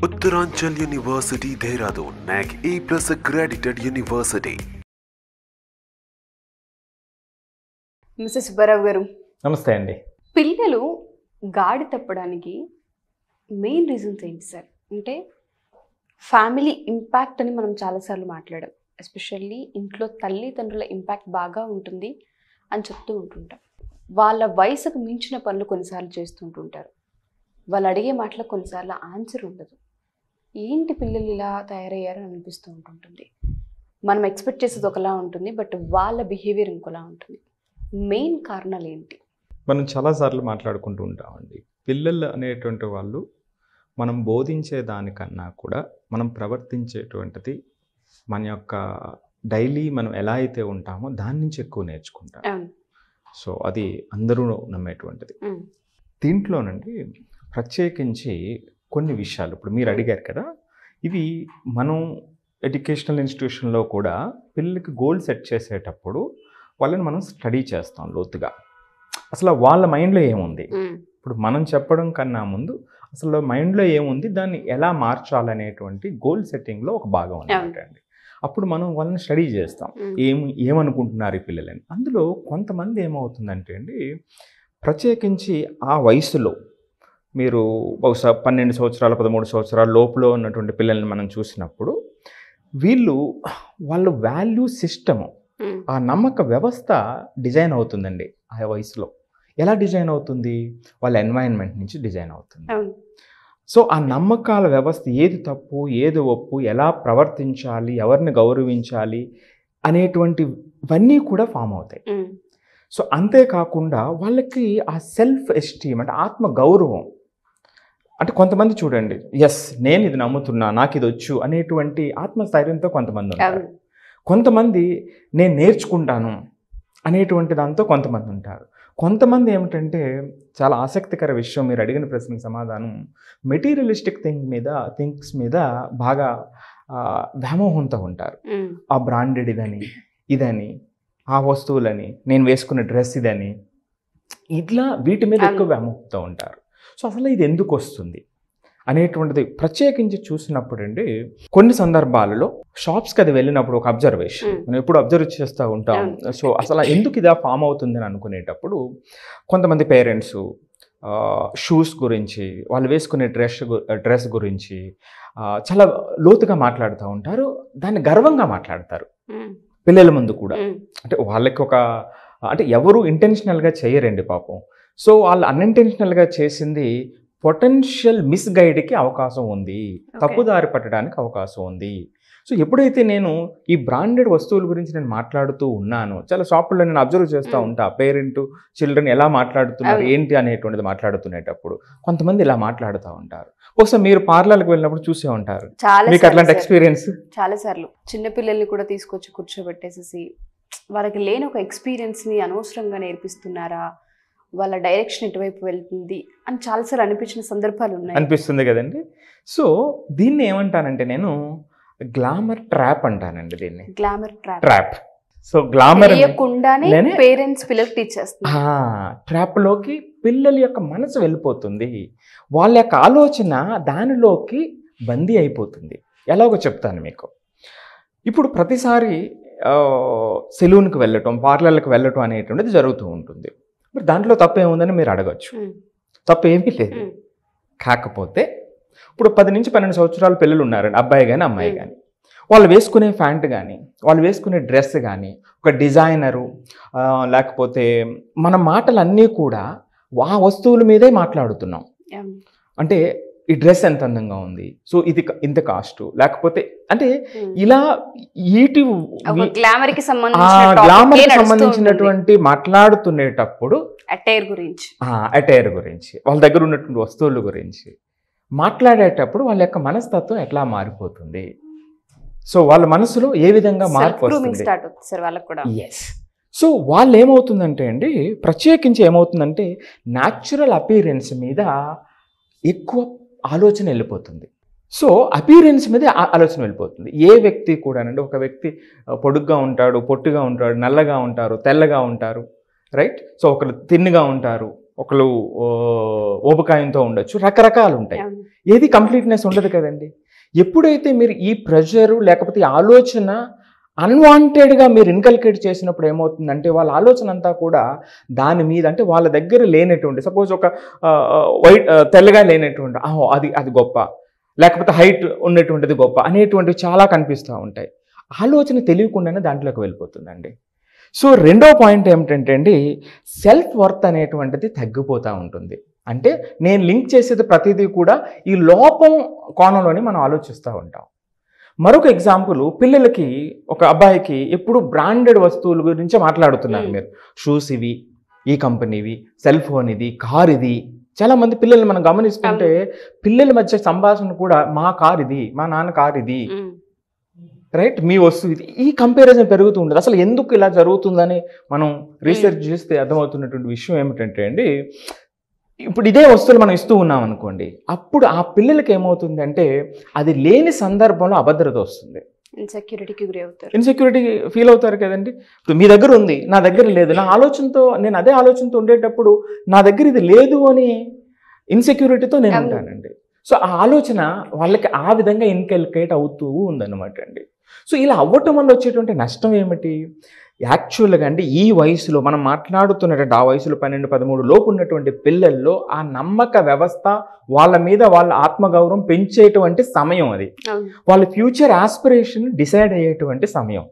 Uttaranchal University, Dehradun, NAC A+ accredited university. Mister Subbarao గారు, నమస్తే అండి. పిల్లలు గాడి తప్పడానికి మెయిన్ రీజన్స్ ఏంటి సార్? అంటే ఫ్యామిలీ ఇంపాక్ట్ అని మనం చాలాసార్లు మాట్లాడాం. ఎస్పెషల్లీ ఇంట్లో తల్లిదండ్రుల ఇంపాక్ట్ బాగా ఉంటుంది అని చెప్తూ ఉంటుంటాం. వాళ్ళ వయసుకు మించిన పనులు కొన్నిసార్లు చేస్తుంటుంటారు. వాళ్ళు అడిగే మాటలు కొన్నిసార్లు ఆన్సర్ ఉండదు. ఏంటి పిల్లలు ఇలా తయారయ్యారని అనిపిస్తూ ఉంటుంటుంది. మనం ఎక్స్పెక్ట్ చేసేది ఒకలా ఉంటుంది, బట్ వాళ్ళ బిహేవియర్ ఇంకోలా ఉంటుంది. మెయిన్ కారణాలు ఏంటి? మనం చాలాసార్లు మాట్లాడుకుంటూ ఉంటామండి. పిల్లలు అనేటువంటి వాళ్ళు మనం బోధించే దానికన్నా కూడా మనం ప్రవర్తించేటువంటిది మన యొక్క డైలీ మనం ఎలా అయితే ఉంటామో దాని నుంచి ఎక్కువ నేర్చుకుంటాం. సో అది అందరూ నమ్మేటువంటిది. దీంట్లోనండి ప్రత్యేకించి కొన్ని విషయాలు ఇప్పుడు మీరు అడిగారు కదా, ఇవి మనం ఎడ్యుకేషనల్ ఇన్స్టిట్యూషన్లో కూడా పిల్లలకి గోల్ సెట్ చేసేటప్పుడు వాళ్ళని మనం స్టడీ చేస్తాం లోతుగా. అసలు వాళ్ళ మైండ్లో ఏముంది, ఇప్పుడు మనం చెప్పడం కన్నా ముందు అసలు మైండ్లో ఏముంది, దాన్ని ఎలా మార్చాలనేటువంటి గోల్ సెట్టింగ్లో ఒక భాగం అన్నమాట అండి. అప్పుడు మనం వాళ్ళని స్టడీ చేస్తాం, ఏమనుకుంటున్నారు ఈ పిల్లలని. అందులో కొంతమంది ఏమవుతుందంటే అండి, ప్రత్యేకించి ఆ వయసులో మీరు బహుశా 12 సంవత్సరాలు 13 సంవత్సరాల లోపల ఉన్నటువంటి పిల్లల్ని మనం చూసినప్పుడు వాళ్ళ వాల్యూ సిస్టము, ఆ నమ్మక వ్యవస్థ డిజైన్ అవుతుందండి ఆ వయసులో. ఎలా డిజైన్ అవుతుంది? వాళ్ళ ఎన్వైరన్మెంట్ నుంచి డిజైన్ అవుతుంది. సో ఆ నమ్మకాల వ్యవస్థ, ఏది తప్పు ఏది ఒప్పు, ఎలా ప్రవర్తించాలి, ఎవరిని గౌరవించాలి అనేటువంటివన్నీ కూడా ఫామ్ అవుతాయి. సో అంతేకాకుండా వాళ్ళకి ఆ సెల్ఫ్ ఎస్టీమ్ అంటే ఆత్మ గౌరవం, అంటే కొంతమంది చూడండి, ఎస్ నేను ఇది నమ్ముతున్నా, నాకు ఇది వచ్చు అనేటువంటి ఆత్మస్థైర్యంతో కొంతమంది ఉంటారు. కొంతమంది నేను నేర్చుకుంటాను అనేటువంటి దాంతో కొంతమంది ఉంటారు. కొంతమంది ఏమిటంటే, చాలా ఆసక్తికర విషయం, మీరు అడిగిన ప్రశ్నకు సమాధానం, మెటీరియలిస్టిక్ థింగ్స్ మీద బాగా వ్యామోహంతో ఉంటారు. ఆ బ్రాండెడ్ ఇదని ఆ వస్తువులని, నేను వేసుకున్న డ్రెస్ ఇదని, ఇట్లా వీటి మీద ఎక్కువ వ్యామోహంతో ఉంటారు. సో అసలు ఇది ఎందుకు వస్తుంది అనేటువంటిది ప్రత్యేకించి చూసినప్పుడు అండి, కొన్ని సందర్భాలలో షాప్స్కి అది వెళ్ళినప్పుడు ఒక అబ్జర్వేషన్ మనం ఎప్పుడు అబ్జర్వ్ చేస్తూ ఉంటాం. సో అసలు ఎందుకు ఇదా ఫామ్ అవుతుంది అని అనుకునేటప్పుడు కొంతమంది పేరెంట్స్ షూస్ గురించి, వాళ్ళు వేసుకునే డ్రెస్ గురించి చాలా లోతుగా మాట్లాడుతూ ఉంటారు. దాన్ని గర్వంగా మాట్లాడతారు పిల్లల ముందు కూడా. అంటే వాళ్ళకి అంటే ఎవరు ఇంటెన్షనల్గా చేయరండి పాపం. సో వాళ్ళు అన్ఇంటెన్షనల్గా చేసింది పొటెన్షియల్ మిస్గైడ్కి అవకాశం ఉంది, తప్పుదారి పట్టడానికి అవకాశం ఉంది. సో ఎప్పుడైతే నేను ఈ బ్రాండెడ్ వస్తువుల గురించి నేను మాట్లాడుతూ ఉన్నాను, చాలా షాపుల్లో నేను అబ్జర్వ్ చేస్తూ ఉంటా, పేరెంట్ చిల్డ్రన్ ఎలా మాట్లాడుతున్నారు ఏంటి అనేటువంటిది మాట్లాడుతునేటప్పుడు కొంతమంది ఇలా మాట్లాడుతూ ఉంటారు. ఒకసారి మీరు పార్లర్కి వెళ్ళినప్పుడు చూసే ఉంటారు, మీకు అట్లాంటి ఎక్స్పీరియన్స్? చాలాసార్లు చిన్నపిల్లల్ని కూడా తీసుకొచ్చి కూర్చోబెట్టేసేసి వాళ్ళకి లేని ఒక ఎక్స్పీరియన్స్ని అనవసరంగా నేర్పిస్తున్నారా, వాళ్ళ డైరెక్షన్ ఎటువైపు వెళ్తుంది అని చాలాసార్లు అనిపించిన సందర్భాలు ఉన్నాయి. అనిపిస్తుంది కదండి. సో దీన్ని ఏమంటానంటే నేను గ్లామర్ ట్రాప్ అంటానండి. దీన్ని glamour trap. So glamour parents పిల్లలకి టీచ్ చేస్తారు. ట్రాప్లోకి పిల్లల యొక్క మనసు వెళ్ళిపోతుంది, వాళ్ళ యొక్క ఆలోచన దానిలోకి బందీ అయిపోతుంది. ఎలాగో చెప్తాను మీకు. ఇప్పుడు ప్రతిసారి సెలూన్కి వెళ్ళటం, పార్లర్లకు వెళ్ళటం అనేటువంటిది జరుగుతూ ఉంటుంది. మరి దాంట్లో తప్పు ఏముందని మీరు అడగచ్చు. తప్పు ఏమీ లేదు. కాకపోతే ఇప్పుడు 10 నుంచి 12 సంవత్సరాల పిల్లలు ఉన్నారండి, అబ్బాయి కానీ అమ్మాయి కానీ. వాళ్ళు వేసుకునే ప్యాంట్ కానీ, వాళ్ళు వేసుకునే డ్రెస్ కానీ, ఒక డిజైనరు, లేకపోతే మన మాటలన్నీ కూడా ఆ వస్తువుల మీదే మాట్లాడుతున్నాం. అంటే ఈ డ్రెస్ ఎంత అందంగా ఉంది, సో ఇది ఇంత కాస్ట్, లేకపోతే అంటే ఇలా గ్లామర్కి సంబంధించినటువంటి మాట్లాడుతునేటప్పుడు అటైర్ గురించి, వాళ్ళ దగ్గర ఉన్నటువంటి వస్తువుల గురించి మాట్లాడేటప్పుడు వాళ్ళ యొక్క మనస్తత్వం ఎట్లా మారిపోతుంది, సో వాళ్ళ మనసులో ఏ విధంగా మార్పు వస్తుంది. ఎస్. సో వాళ్ళు ఏమవుతుందంటే అండి, ప్రత్యేకించి ఏమవుతుందంటే న్యాచురల్ అపీరెన్స్ మీద ఎక్కువ ఆలోచన వెళ్ళిపోతుంది. సో అపీరెన్స్ మీద ఆలోచన వెళ్ళిపోతుంది. ఏ వ్యక్తి కూడా అండి, ఒక వ్యక్తి పొడుగ్గా ఉంటాడు, పొట్టుగా ఉంటాడు, నల్లగా ఉంటారు, తెల్లగా ఉంటారు, రైట్. సో ఒకరు తిన్నుగా ఉంటారు, ఒకళ్ళు ఊబకాయంతో ఉండొచ్చు, రకరకాలు ఉంటాయి. ఏది కంప్లీట్నెస్ ఉండదు కదండి. ఎప్పుడైతే మీరు ఈ ప్రెషరు లేకపోతే ఈ ఆలోచన అన్వాంటెడ్గా మీరు ఇన్కల్కేట్ చేసినప్పుడు ఏమవుతుందంటే వాళ్ళ ఆలోచన అంతా కూడా దాని మీద, అంటే వాళ్ళ దగ్గర లేనటువంటి, సపోజ్ ఒక తెల్లగా లేనటువంటి అది గొప్ప, లేకపోతే హైట్ ఉన్నటువంటిది గొప్ప అనేటువంటివి చాలా కనిపిస్తూ ఉంటాయి. ఆలోచన తెలియకుండానే దాంట్లోకి వెళ్ళిపోతుందండి. సో రెండో పాయింట్ ఏమిటంటే అండి, సెల్ఫ్ వర్త్ అనేటువంటిది తగ్గిపోతూ ఉంటుంది. అంటే నేను లింక్ చేసేది ప్రతిదీ కూడా ఈ లోపం కోణంలోనే మనం ఆలోచిస్తూ ఉంటాం. మరొక ఎగ్జాంపుల్, పిల్లలకి ఒక అబ్బాయికి ఎప్పుడు బ్రాండెడ్ వస్తువుల గురించి మాట్లాడుతున్నారు మీరు. షూస్ ఇవి, ఈ కంపెనీవి, సెల్ ఫోన్ ఇది, కార్ ఇది. చాలామంది పిల్లల్ని మనం గమనిస్తుంటే పిల్లల మధ్య సంభాషణ కూడా మా కార్ ఇది, మా నాన్న కార్ ఇది, రైట్, మీ వస్తువు ఇది, ఈ కంపారిజన్ పెరుగుతూ ఉంటుంది. అసలు ఎందుకు ఇలా జరుగుతుందని మనం రీసెర్చ్ చేస్తే అర్థమవుతున్నటువంటి విషయం ఏమిటంటే అండి, ఇప్పుడు ఇదే వస్తువులు మనం ఇస్తూ ఉన్నాం అనుకోండి, అప్పుడు ఆ పిల్లలకి ఏమవుతుందంటే అది లేని సందర్భంలో అభద్రత వస్తుంది, ఇన్సెక్యూరిటీ ఫీల్ అవుతారు కదండి. ఇప్పుడు మీ దగ్గర ఉంది, నా దగ్గర లేదు, నేను అదే ఆలోచనతో ఉండేటప్పుడు నా దగ్గర ఇది లేదు అని ఇన్సెక్యూరిటీతో నేను ఉంటానండి. సో ఆ ఆలోచన వాళ్ళకి ఆ విధంగా ఇన్కల్కేట్ అవుతూ ఉందన్నమాట అండి. సో ఇలా అవ్వటం వల్ల వచ్చేటువంటి నష్టం ఏమిటి? యాక్చువల్గా అండి ఈ వయసులో మనం మాట్లాడుతున్నటువంటి ఆ వయసులో 12-13 లోపు ఉన్నటువంటి పిల్లల్లో ఆ నమ్మక వ్యవస్థ, వాళ్ళ మీద వాళ్ళ ఆత్మగౌరవం పెంచేటువంటి సమయం అది. వాళ్ళ ఫ్యూచర్ ఆస్పిరేషన్ డిసైడ్ అయ్యేటువంటి సమయం.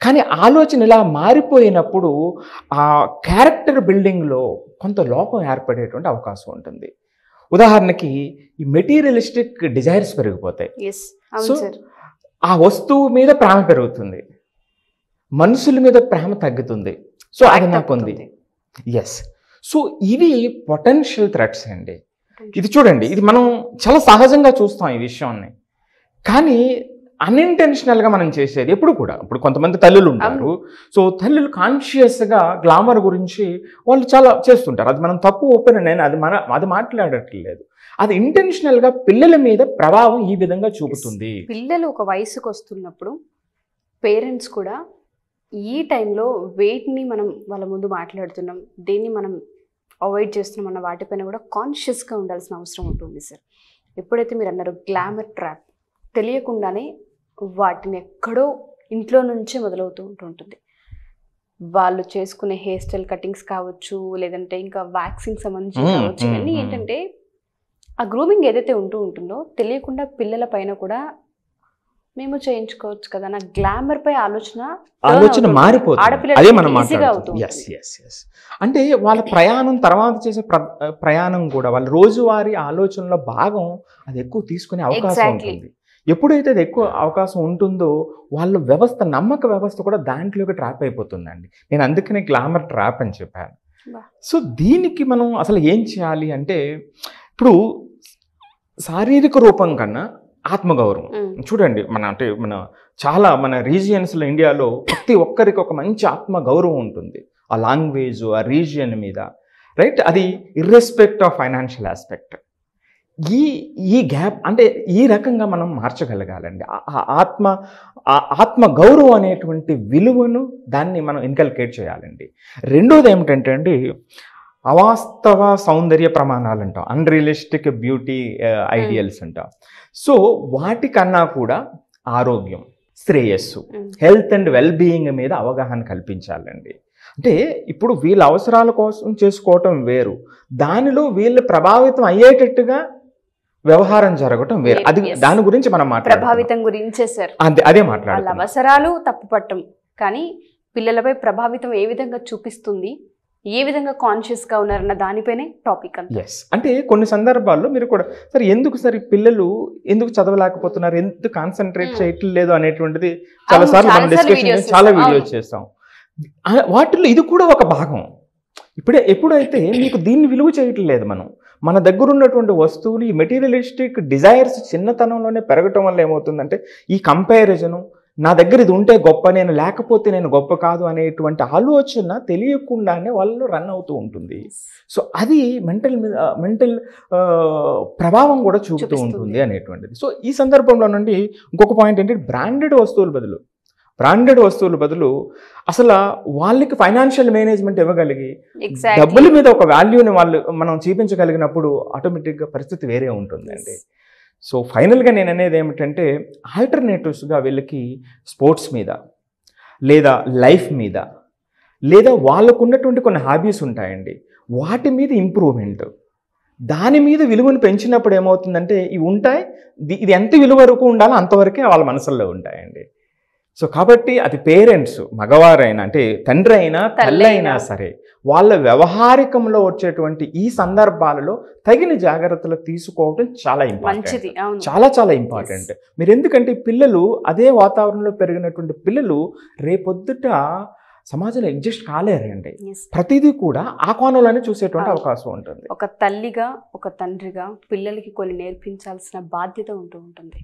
కానీ ఆలోచన ఇలా మారిపోయినప్పుడు ఆ క్యారెక్టర్ బిల్డింగ్లో కొంత లోపం ఏర్పడేటువంటి అవకాశం ఉంటుంది. ఉదాహరణకి ఈ మెటీరియలిస్టిక్ డిజైర్స్ పెరిగిపోతాయి. సో ఆ వస్తువు మీద ప్రేమ పెరుగుతుంది, మనుషుల మీద ప్రేమ తగ్గుతుంది. సో అది నాకుంది. ఎస్. సో ఇవి పొటెన్షియల్ థ్రెట్స్ అండి. ఇది చూడండి, ఇది మనం చాలా సహజంగా చూస్తాం ఈ విషయాన్ని, కానీ అన్ఇంటెన్షనల్గా మనం చేసేది ఎప్పుడు కూడా. ఇప్పుడు కొంతమంది తల్లులు ఉంటారు, సో తల్లులు కాన్షియస్గా గ్లామర్ గురించి వాళ్ళు చాలా చేస్తుంటారు. అది మనం తప్పు ఒప్పున అది మాట్లాడట్లేదు. అది ఇంటెన్షనల్గా పిల్లల మీద ప్రభావం ఈ విధంగా చూపుతుంది. పిల్లలు ఒక వయసుకు వస్తున్నప్పుడు పేరెంట్స్ కూడా ఈ టైంలో వెయిట్ని మనం వాళ్ళ ముందు మాట్లాడుతున్నాం, దేన్ని మనం అవాయిడ్ చేస్తున్నాం అన్న వాటిపైన కూడా కాన్షియస్గా ఉండాల్సిన అవసరం ఉంటుంది సార్. ఎప్పుడైతే మీరు అన్నారు గ్లామర్ ట్రాప్, తెలియకుండానే వాటిని ఎక్కడో ఇంట్లో నుంచే మొదలవుతూ ఉంటుంది. వాళ్ళు చేసుకునే హెయిర్ స్టైల్ కటింగ్స్ కావచ్చు, లేదంటే ఇంకా వ్యాక్సింగ్ సంబంధించి కావచ్చు, ఇవన్నీ ఏంటంటే ఆ గ్రూమింగ్ ఏదైతే ఉంటుందో తెలియకుండా పిల్లల పైన కూడా మేము చేయించుకోవచ్చు కదా నా గ్లామర్ పై ఆలోచన మారిపోతుంది. అదే మనం మాట్లాడుతున్నాం. అంటే వాళ్ళ ప్రయాణం తర్వాత చేసే ప్రయాణం కూడా వాళ్ళ రోజువారీ ఆలోచనలో భాగం అది ఎక్కువ తీసుకునే అవకాశం ఉంటుంది. ఎప్పుడైతే అది ఎక్కువ అవకాశం ఉంటుందో వాళ్ళ వ్యవస్థ, నమ్మక వ్యవస్థ కూడా దాంట్లోకి ట్రాప్ అయిపోతుందండి. నేను అందుకనే గ్లామర్ ట్రాప్ అని చెప్పాను. సో దీనికి మనం అసలు ఏం చేయాలి అంటే, ఇప్పుడు శారీరక రూపం కన్నా ఆత్మగౌరవం చూడండి, మన రీజియన్స్లో ఇండియాలో ప్రతి ఒక్కరికి ఒక మంచి ఆత్మగౌరవం ఉంటుంది. ఆ లాంగ్వేజ్, ఆ రీజియన్ మీద, రైట్, అది ఇర్రెస్పెక్ట్ ఆఫ్ ఫైనాన్షియల్ ఆస్పెక్ట్. ఈ గ్యాప్ అంటే ఈ రకంగా మనం మార్చగలగాలండి. ఆత్మ గౌరవం అనేటువంటి విలువను దాన్ని మనం ఇన్కల్కేట్ చేయాలండి. రెండోది ఏమిటంటే అండి, అవాస్తవ సౌందర్య ప్రమాణాలు అంటాం, అన్రియలిస్టిక్ బ్యూటీ ఐడియల్స్ అంటాం. సో వాటికన్నా కూడా ఆరోగ్యం, శ్రేయస్సు, హెల్త్ అండ్ వెల్బీయింగ్ మీద అవగాహన కల్పించాలండి. అంటే ఇప్పుడు వీళ్ళ అవసరాల కోసం చేసుకోవటం వేరు, దానిలో వీళ్ళు ప్రభావితం అయ్యేటట్టుగా వ్యవహారం జరగటం వేరు. అది దాని గురించి మనం ప్రభావితం గురించే సార్, అదే మాట్లాడాలి. అవసరాలు తప్పుపట్టం, కానీ పిల్లలపై ప్రభావితం ఏ విధంగా చూపిస్తుంది, ఏ విధంగా కాన్షియస్గా ఉన్నారన్న దానిపైనే టాపిక్ అంతా. అంటే కొన్ని సందర్భాల్లో మీరు కూడా సరే ఎందుకు సరే పిల్లలు ఎందుకు చదవలేకపోతున్నారు, ఎందుకు కాన్సన్ట్రేట్ చేయట్లేదు అనేటువంటిది చాలాసార్లు మనం డిస్కషన్ చాలా వీడియోస్ చేస్తాం. వాటిల్లో ఇది కూడా ఒక భాగం. ఎప్పుడైతే మీకు దీన్ని విలువ చేయట్లేదు, మన దగ్గర ఉన్నటువంటి వస్తువులు, ఈ మెటీరియలిస్టిక్ డిజైర్స్ చిన్నతనంలోనే పెరగటం వల్ల ఏమవుతుందంటే ఈ కంపారిజను, నా దగ్గర ఇది ఉంటే గొప్ప, నేను లేకపోతే నేను గొప్ప కాదు అనేటువంటి ఆలోచన తెలియకుండానే వాళ్ళు రన్ అవుతూ ఉంటుంది. సో అది మెంటల్ ప్రభావం కూడా చూపుతూ ఉంటుంది అనేటువంటిది. సో ఈ సందర్భంలో నుండి ఇంకొక పాయింట్ ఏంటంటే, బ్రాండెడ్ వస్తువుల బదులు బ్రాండెడ్ వస్తువుల బదులు అసలు వాళ్ళకి ఫైనాన్షియల్ మేనేజ్మెంట్ ఇవ్వగలిగి Exactly. డబ్బుల మీద ఒక వాల్యూని మనం చూపించగలిగినప్పుడు ఆటోమేటిక్గా పరిస్థితి వేరే ఉంటుందండి. సో ఫైనల్గా నేను అనేది ఏమిటంటే ఆల్టర్నేటివ్స్గా వీళ్ళకి స్పోర్ట్స్ మీద లేదా లైఫ్ మీద లేదా వాళ్ళకు ఉన్నటువంటి కొన్ని హాబీస్ ఉంటాయండి, వాటి మీద ఇంప్రూవ్మెంట్, దాని మీద విలువను పెంచినప్పుడు ఏమవుతుందంటే ఇవి ఉంటాయి, ఇది ఎంత విలువ వరకు ఉండాలో అంతవరకే వాళ్ళ మనసుల్లో ఉంటాయండి. సో కాబట్టి అది పేరెంట్స్ మగవారైనా అంటే తండ్రి అయినా తల్లి అయినా సరే వాళ్ళ వ్యవహారికంలో వచ్చేటువంటి ఈ సందర్భాలలో తగిన జాగ్రత్తలు తీసుకోవడం చాలా ఇంపార్టెంట్, చాలా చాలా ఇంపార్టెంట్. మీరు ఎందుకంటే పిల్లలు అదే వాతావరణంలో పెరిగినటువంటి పిల్లలు రేపొద్దుట సమాజంలో అడ్జస్ట్ కాలేరండి. ప్రతిదీ కూడా ఆ కోణంలోనే చూసేటువంటి అవకాశం ఉంటుంది. ఒక తల్లిగా ఒక తండ్రిగా పిల్లలకి కొన్ని నేర్పించాల్సిన బాధ్యత ఉంటుంది.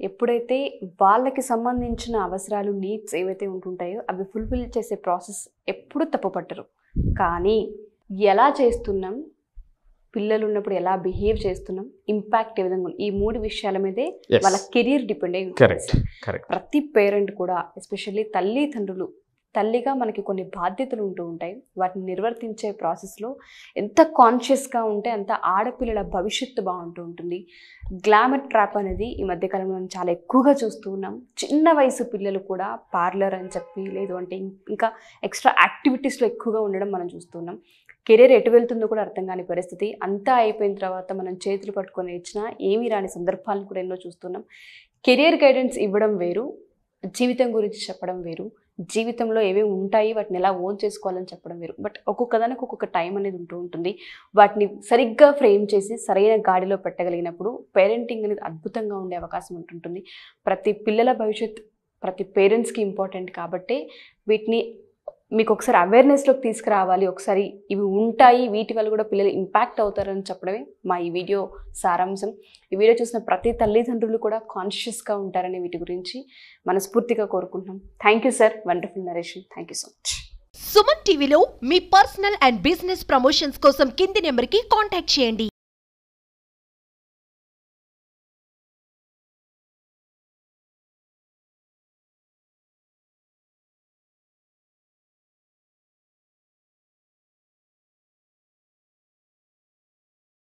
ఎప్పుడైతే వాళ్ళకి సంబంధించిన అవసరాలు నీడ్స్ ఏవైతే ఉంటుంటాయో అవి ఫుల్ఫిల్ చేసే ప్రాసెస్ ఎప్పుడు తప్పుపట్టరు. కానీ ఎలా చేస్తున్నాం, పిల్లలు ఉన్నప్పుడు ఎలా బిహేవ్ చేస్తున్నాం, ఇంపాక్ట్ ఏ విధంగా ఉంది, ఈ 3 విషయాల మీదే వాళ్ళ కెరీర్ డిపెండ్ అయి ఉంటుంది. ప్రతి పేరెంట్ కూడా ఎస్పెషల్లీ తల్లిదండ్రులు తల్లిగా మనకి కొన్ని బాధ్యతలు ఉంటాయి. వాటిని నిర్వర్తించే ప్రాసెస్లో ఎంత కాన్షియస్గా ఉంటే అంత ఆడపిల్లల భవిష్యత్తు బాగుంటూ ఉంటుంది. గ్లామర్ ట్రాప్ అనేది ఈ మధ్యకాలంలో మనం చాలా ఎక్కువగా చూస్తూ ఉన్నాం. చిన్న వయసు పిల్లలు కూడా పార్లర్ అని చెప్పి లేదు అంటే ఇంకా ఎక్స్ట్రా యాక్టివిటీస్లో ఎక్కువగా ఉండడం మనం చూస్తున్నాం. కెరీర్ ఎటు వెళ్తుందో కూడా అర్థం కాని పరిస్థితి. అంతా అయిపోయిన తర్వాత మనం చేతులు పట్టుకొని ఇచ్చినా ఏమీ రాని సందర్భాలను కూడా ఎన్నో చూస్తున్నాం. కెరియర్ గైడెన్స్ ఇవ్వడం వేరు, జీవితం గురించి చెప్పడం వేరు, జీవితంలో ఏవేవి ఉంటాయి వాటిని ఎలా ఓన్ చేసుకోవాలని చెప్పడం వేరు. బట్ ఒక్కొక్క దానికి ఒక్కొక్క టైం అనేది ఉంటుంది. వాటిని సరిగ్గా ఫ్రేమ్ చేసి సరైన గాడిలో పెట్టగలిగినప్పుడు పేరెంటింగ్ అనేది అద్భుతంగా ఉండే అవకాశం ఉంటుంది. ప్రతి పిల్లల భవిష్యత్ ప్రతి పేరెంట్స్కి ఇంపార్టెంట్ కాబట్టి వీటిని మీకు ఒకసారి అవేర్నెస్లోకి తీసుకురావాలి. ఒకసారి ఇవి ఉంటాయి, వీటి వల్ల కూడా పిల్లలు ఇంపాక్ట్ అవుతారని చెప్పడమే మా ఈ వీడియో సారాంశం. ఈ వీడియో చూసిన ప్రతి తల్లిదండ్రులు కూడా కాన్షియస్గా ఉంటారని వీటి గురించి మనస్ఫూర్తిగా కోరుకుంటున్నాం. Thank you sir, wonderful narration. Thank you so much. Suman టీవీలో మీ పర్సనల్ అండ్ బిజినెస్ ప్రమోషన్స్ కోసం కింది నెంబర్కి కాంటాక్ట్ చేయండి.